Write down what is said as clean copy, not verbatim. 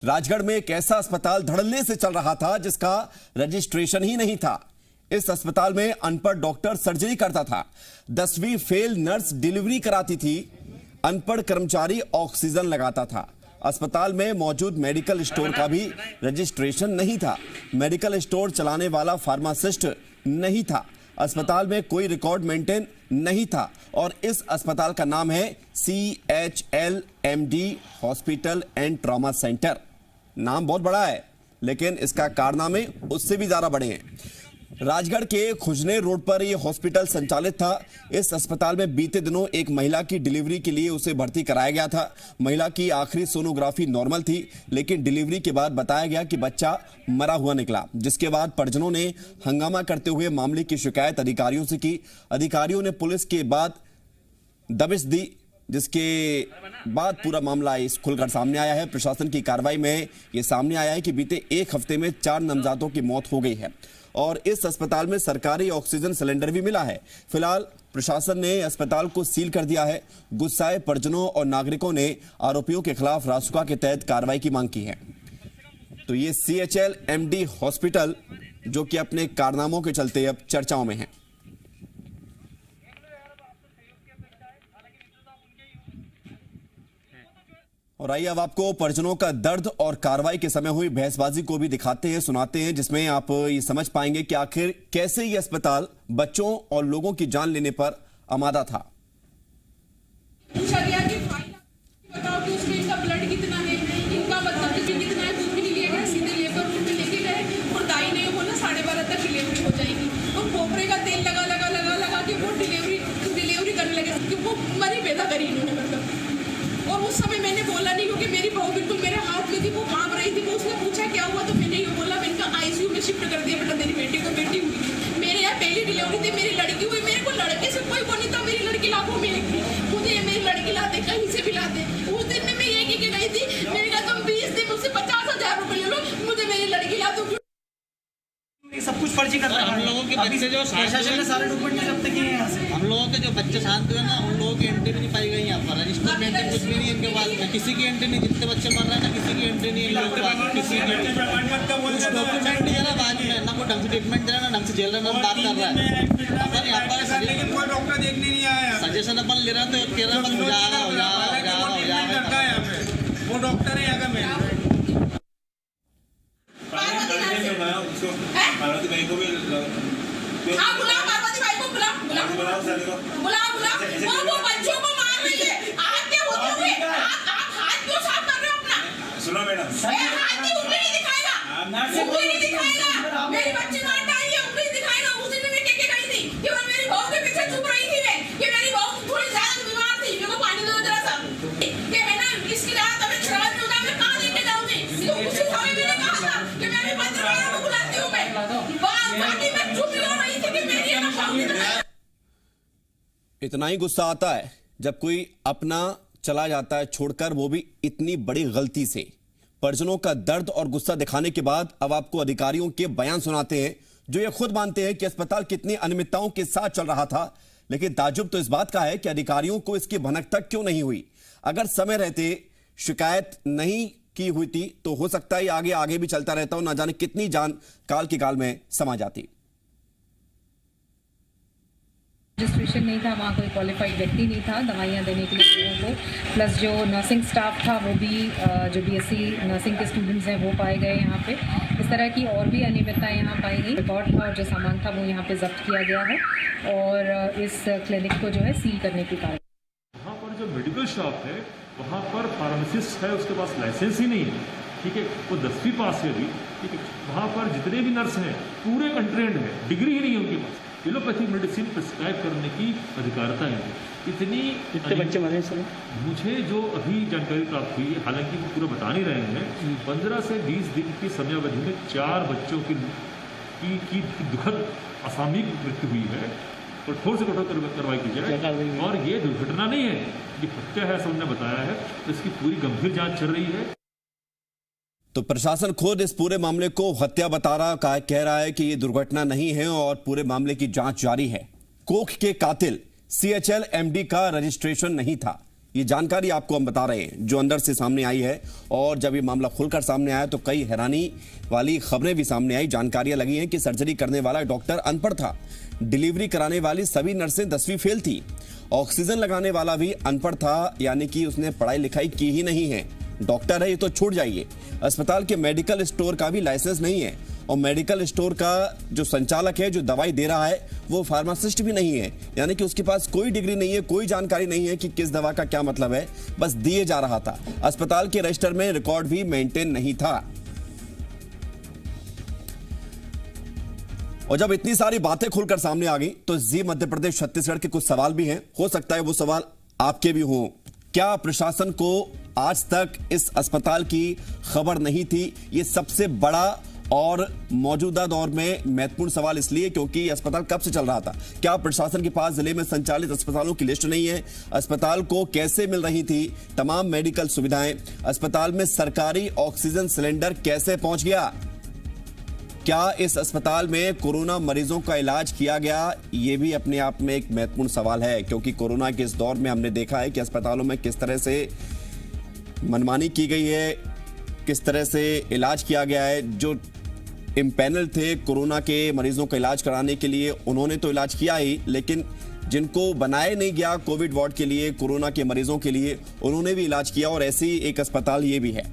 राजगढ़ में एक ऐसा अस्पताल धड़ल्ले से चल रहा था जिसका रजिस्ट्रेशन ही नहीं था। इस अस्पताल में अनपढ़ डॉक्टर सर्जरी करता था, 10वीं फेल नर्स डिलीवरी कराती थी, अनपढ़ कर्मचारी ऑक्सीजन लगाता था। अस्पताल में मौजूद मेडिकल स्टोर का भी रजिस्ट्रेशन नहीं था, मेडिकल स्टोर चलाने वाला फार्मासिस्ट नहीं था, अस्पताल में कोई रिकॉर्ड मेंटेन नहीं था और इस अस्पताल का नाम है CHLMD hospital and trauma centre. नाम बहुत बड़ा है लेकिन इसका कारनामे उससे भी ज्यादा बड़े हैं। राजगढ़ के खुजने रोड पर यह हॉस्पिटल संचालित था। इस अस्पताल में बीते दिनों एक महिला की डिलीवरी के लिए उसे भर्ती कराया गया था। महिला की आखिरी सोनोग्राफी नॉर्मल थी लेकिन डिलीवरी के बाद बताया गया कि बच्चा मरा हुआ निकला, जिसके बाद परिजनों ने हंगामा करते हुए मामले की शिकायत अधिकारियों से की। अधिकारियों ने पुलिस के बाद दबिश दी, जिसके बाद पूरा मामला खुलकर सामने आया है। प्रशासन की कार्रवाई में यह सामने आया है कि बीते एक हफ्ते में 4 नवजातों की मौत हो गई है और इस अस्पताल में सरकारी ऑक्सीजन सिलेंडर भी मिला है। फिलहाल प्रशासन ने अस्पताल को सील कर दिया है। गुस्साए परिजनों और नागरिकों ने आरोपियों के खिलाफ रासुका के तहत कार्रवाई की मांग की है। तो ये CHLMD हॉस्पिटल जो कि अपने कारनामों के चलते अब चर्चाओं में है। और आइए अब आपको परिजनों का दर्द और कार्रवाई के समय हुई बहसबाजी को भी दिखाते हैं, सुनाते हैं, जिसमें आप ये समझ पाएंगे कि आखिर कैसे ये अस्पताल बच्चों और लोगों की जान लेने पर आमादा था। पूछा गया कि फाइल बताओ कि उसमें इनका ब्लड कितना है, इनका मतलब कितना है, वो भी नहीं लिया गया। सीधे लेबर रूम में लेके गए और दाई ने बोला 12:30 तक डिलीवरी हो जाएगी और खोपरे का तेल लगा के वो डिलीवरी करने लगे कि वो मरी पैदा करी इन्होंने मतलब। और उस समय मैंने बोला नहीं क्योंकि मेरी बहू बिल्कुल मेरे हाथ में थी, वो कांप रही थी। उसने पूछा क्या हुआ तो मैंने ये बोला मैंने कहा ICU में शिफ्ट कर दिया बेटा, तेरी बेटी को बेटी हुई। मेरे यहाँ पहली डिलीवरी थी, मेरी लड़की हुई। मेरे को लड़के से कोई वो नहीं था, मेरी लड़की लाखों में एक थी। मुझे ये मेरी लड़की लाते कहीं से भी लाते। उस दिन में मैं ये की गई थी, मैंने कहा तुम 20 दिन मुझसे 50,000 रुपए ले लो, मुझे मेरी लड़की ला दो। सब कुछ फर्जी कर रहा है। हम लोगों के बच्चे जो प्रशासन ने सारे डॉक्यूमेंट जब्त किए हैं यहाँ से। हम लोगों के जो बच्चे शांत हुए ना, उन लोगों की एंट्री भी नहीं पाई गई यहाँ पर। रजिस्टर में एंट्री कुछ भी नहीं इनके पास में, किसी की एंट्री नहीं। जितने बच्चे मर रहे हैं ना, किसी की एंट्री नहीं है, किसी की डॉक्यूमेंट नहीं है ना। बाद में ना कोई ढंग से ट्रीटमेंट दे रहा है, ना ढंग से जेल में बात कर रहा है। अपन यहाँ पर डॉक्टर देखने नहीं आया, सजेशन अपन ले रहे थे, कह रहे हैं हो जाएगा। वो डॉक्टर है यहाँ का मेन। हाँ बुलाओ पार्वती भाई को, बुलाओ वो बच्चों को मार रही है। आप क्या होते हुए आप हाथ क्यों साफ कर रहे हो अपना? सुनो मैडम, हाथ की उंगली नहीं दिखाएगा, उंगली नहीं दिखाएगा। मेरी बच्ची को हटाइए, उंगली दिखाएगा। उस दिन मैं क्या गई थी कि मैं मेरी बहू के पीछे छुप रही थी, मैं कि मेरी बहू थोड़ी ज्यादा बीमार थी, मेरे को पानी दो जरा सा कि है ना इसकी रात हमें खराब नहीं होगा, मैं कहाँ लेके जाऊंगी। तो उसी समय मैंने कहा था कि मैं भी पत्रकारों को बुलाती हूँ। मैं बाकी मैं चुप ही हो रही थी कि मेरी है ना। इतना ही गुस्सा आता है जब कोई अपना चला जाता है छोड़कर, वो भी इतनी बड़ी गलती से। परिजनों का दर्द और गुस्सा दिखाने के बाद अब आपको अधिकारियों के बयान सुनाते हैं जो ये खुद मानते हैं कि अस्पताल कितनी अनियमितताओं के साथ चल रहा था। लेकिन ताज्जुब तो इस बात का है कि अधिकारियों को इसकी भनक तक क्यों नहीं हुई। अगर समय रहते शिकायत नहीं की हुई थी तो हो सकता है आगे भी चलता रहता हो, ना जाने कितनी जान काल की गाल में समा जाती। रजिस्ट्रेशन नहीं था, वहाँ कोई क्वालिफाइड व्यक्ति नहीं था दवाइयाँ देने के लिए लोगों को। प्लस जो नर्सिंग स्टाफ था वो भी जो BSc नर्सिंग के स्टूडेंट्स हैं वो पाए गए यहाँ पे। इस तरह की और भी अनियमितताएँ यहाँ पाई गई। रिकॉर्ड था और जो सामान था वो यहाँ पे जब्त किया गया है और इस क्लिनिक को जो है सील करने की कार्रवाई। वहाँ पर जो मेडिकल शॉप है वहाँ पर फार्मासिस्ट है, उसके पास लाइसेंस ही नहीं है, ठीक है, वो 10वीं पास है अभी, ठीक है। वहाँ पर जितने भी नर्स हैं पूरे अनट्रेंड है, डिग्री ही नहीं है उनके पास। एलोपैथिक मेडिसिन प्रिस्क्राइब करने की अधिकारता है। कितने बच्चे मरे सर? मुझे जो अभी जानकारी प्राप्त हुई है, हालांकि वो पूरा बता नहीं रहे हैं, 15 से 20 दिन की समयावधि में 4 बच्चों की दुखद असामयिक मृत्यु हुई है। कठोर से कठोर कार्रवाई की जाए। और ये दुर्घटना नहीं है, ये हत्या है, सबने बताया है, तो इसकी पूरी गंभीर जांच चल रही है। तो प्रशासन खुद इस पूरे मामले को हत्या बता रहा, कह रहा है कि ये दुर्घटना नहीं है और पूरे मामले की जांच जारी है। कोख के कातिल CHLMD का रजिस्ट्रेशन नहीं था, ये जानकारी आपको हम बता रहे हैं जो अंदर से सामने आई है। और जब ये मामला खुलकर सामने आया तो कई हैरानी वाली खबरें भी सामने आई। जानकारियां लगी हैं कि सर्जरी करने वाला डॉक्टर अनपढ़ था, डिलीवरी कराने वाली सभी नर्सें 10वीं फेल थी, ऑक्सीजन लगाने वाला भी अनपढ़ था, यानी कि उसने पढ़ाई लिखाई की ही नहीं है। डॉक्टर है ये तो छूट जाइए, अस्पताल के मेडिकल स्टोर का भी लाइसेंस नहीं है, और मेडिकल स्टोर का जो संचालक है, जो दवाई दे रहा है, वो फार्मासिस्ट भी नहीं है, यानी कि उसके पास कोई डिग्री नहीं है, कोई जानकारी नहीं है कि किस दवा का क्या मतलब है, बस दिए जा रहा था। अस्पताल के रजिस्टर में रिकॉर्ड भी मेंटेन नहीं था। और जब इतनी सारी बातें खुलकर सामने आ गई तो जी मध्य प्रदेश छत्तीसगढ़ के कुछ सवाल भी हैं। हो सकता है वो सवाल आपके भी हों। क्या प्रशासन को आज तक इस अस्पताल की खबर नहीं थी? ये सबसे बड़ा और मौजूदा दौर में महत्वपूर्ण सवाल इसलिए क्योंकि ये अस्पताल कब से चल रहा था। क्या प्रशासन के पास जिले में संचालित अस्पतालों की लिस्ट नहीं है? अस्पताल को कैसे मिल रही थी तमाम मेडिकल सुविधाएं? अस्पताल में सरकारी ऑक्सीजन सिलेंडर कैसे पहुंच गया? क्या इस अस्पताल में कोरोना मरीजों का इलाज किया गया? ये भी अपने आप में एक महत्वपूर्ण सवाल है, क्योंकि कोरोना के इस दौर में हमने देखा है कि अस्पतालों में किस तरह से मनमानी की गई है, किस तरह से इलाज किया गया है। जो इम्पैनल थे कोरोना के मरीजों का इलाज कराने के लिए, उन्होंने तो इलाज किया ही, लेकिन जिनको बनाया नहीं गया कोविड वार्ड के लिए, कोरोना के मरीजों के लिए, उन्होंने भी इलाज किया। और ऐसी एक अस्पताल ये भी है।